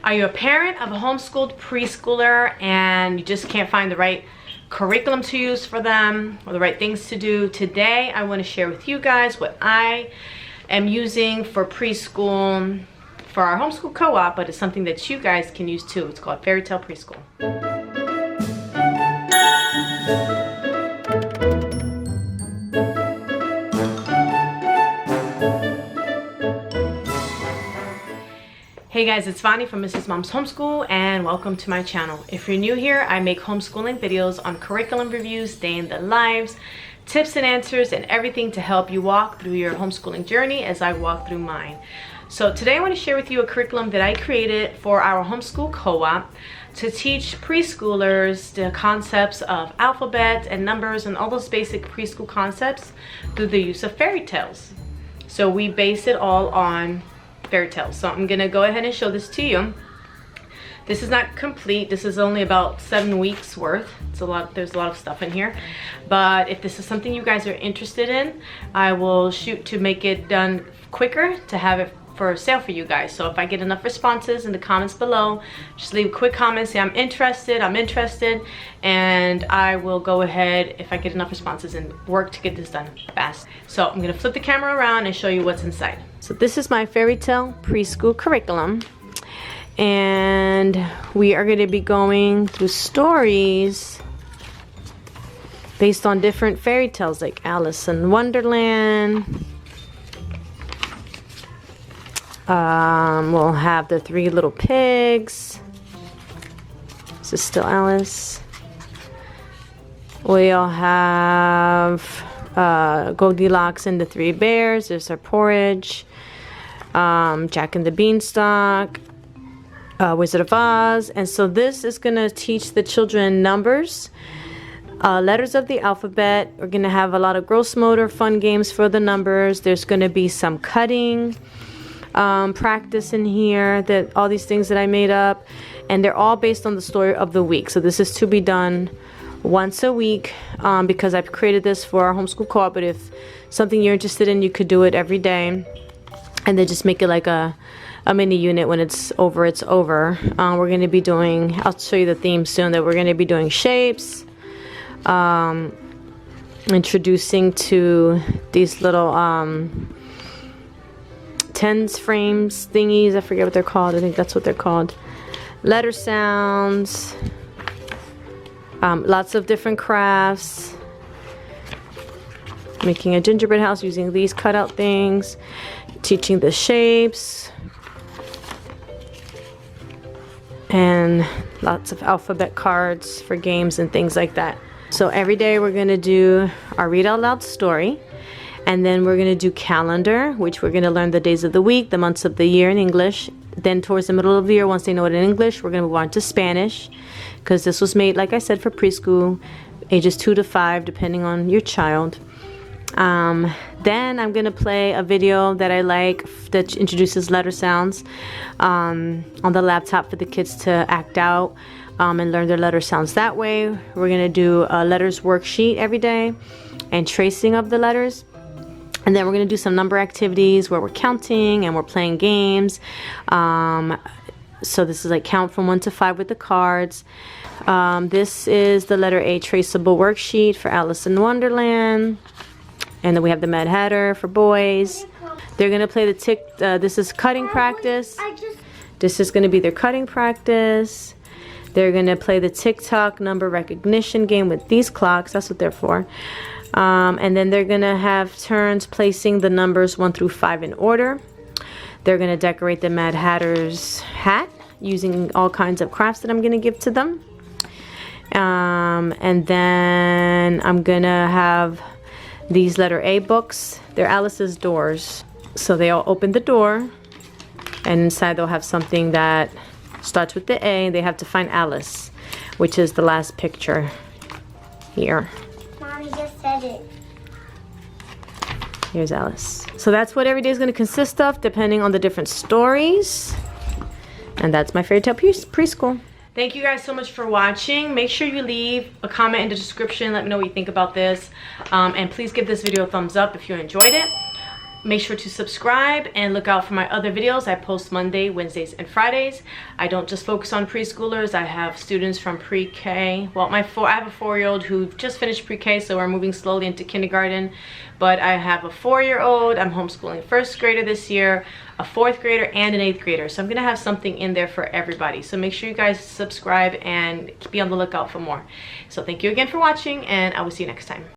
Are you a parent of a homeschooled preschooler and you just can't find the right curriculum to use for them or the right things to do? Today I want to share with you guys what I am using for preschool for our homeschool co-op, but it's something that you guys can use too. It's called Fairy Tale Preschool. Hey guys, it's Vani from Mrs. Mom's Homeschool and welcome to my channel. If you're new here, I make homeschooling videos on curriculum reviews, day in the lives, tips and answers, and everything to help you walk through your homeschooling journey as I walk through mine. So today I want to share with you a curriculum that I created for our homeschool co-op to teach preschoolers the concepts of alphabet and numbers and all those basic preschool concepts through the use of fairy tales. So we base it all on fairy tales. So I'm gonna go ahead and show this to you. This is not complete. This is only about 7 weeks worth. It's a lot. There's a lot of stuff in here, but if this is something you guys are interested in, I will shoot to make it done quicker to have it for sale for you guys. So if I get enough responses in the comments below, just leave a quick comment, say I'm interested, and I will go ahead if I get enough responses and work to get this done fast. So I'm gonna flip the camera around and show you what's inside. So this is my Fairy Tale Preschool curriculum, and we are going to be going through stories based on different fairy tales like Alice in Wonderland. We'll have the Three Little Pigs. This is still Alice. We'll have Goldilocks and the Three Bears. There's our porridge. Jack and the Beanstalk. Wizard of Oz. And so this is going to teach the children numbers, letters of the alphabet. We're going to have a lot of gross motor fun games for the numbers. There's going to be some cutting practice in here, that all these things that I made up, and they're all based on the story of the week. So this is to be done once a week because I've created this for our homeschool co-op, but if something you're interested in, you could do it every day and then just make it like a mini unit. When it's over, it's over. We're going to be doing, I'll show you the theme soon, that we're going to be doing shapes, introducing to these little tens frames thingies. I forget what they're called. I think that's what they're called. Letter sounds, lots of different crafts, making a gingerbread house using these cutout things, teaching the shapes, and lots of alphabet cards for games and things like that. So every day we're going to do our read out loud story, and then we're going to do calendar, which we're going to learn the days of the week, the months of the year in English. Then towards the middle of the year, once they know it in English, we're going to move on to Spanish, because this was made, like I said, for preschool, ages 2 to 5, depending on your child. Then I'm going to play a video that I like that introduces letter sounds on the laptop for the kids to act out and learn their letter sounds that way. We're going to do a letters worksheet every day and tracing of the letters. And then we're going to do some number activities where we're counting and we're playing games. So this is like count from 1 to 5 with the cards. This is the letter A traceable worksheet for Alice in Wonderland. And then we have the Mad Hatter for boys. They're going to play the tick. This is cutting practice. This is going to be their cutting practice. They're going to play the tick-tock number recognition game with these clocks. That's what they're for. And then they're going to have turns placing the numbers 1 through 5 in order. They're going to decorate the Mad Hatter's hat using all kinds of crafts that I'm going to give to them. And then I'm going to have these letter A books. They're Alice's doors. So they all open the door, and inside they'll have something that starts with the A. They have to find Alice, which is the last picture here. Mommy just said it. Here's Alice. So that's what every day is going to consist of, depending on the different stories. And that's my Fairy Tale Preschool. Thank you guys so much for watching. Make sure you leave a comment in the description. Let me know what you think about this. And please give this video a thumbs up if you enjoyed it. Make sure to subscribe and look out for my other videos. I post Monday, Wednesdays, and Fridays. I don't just focus on preschoolers. I have students from pre-K. Well, I have a 4-year-old who just finished pre-K, so we're moving slowly into kindergarten. But I have a 4-year-old. I'm homeschooling a 1st grader this year, a 4th grader, and an 8th grader. So I'm gonna have something in there for everybody. So make sure you guys subscribe and be on the lookout for more. So thank you again for watching, and I will see you next time.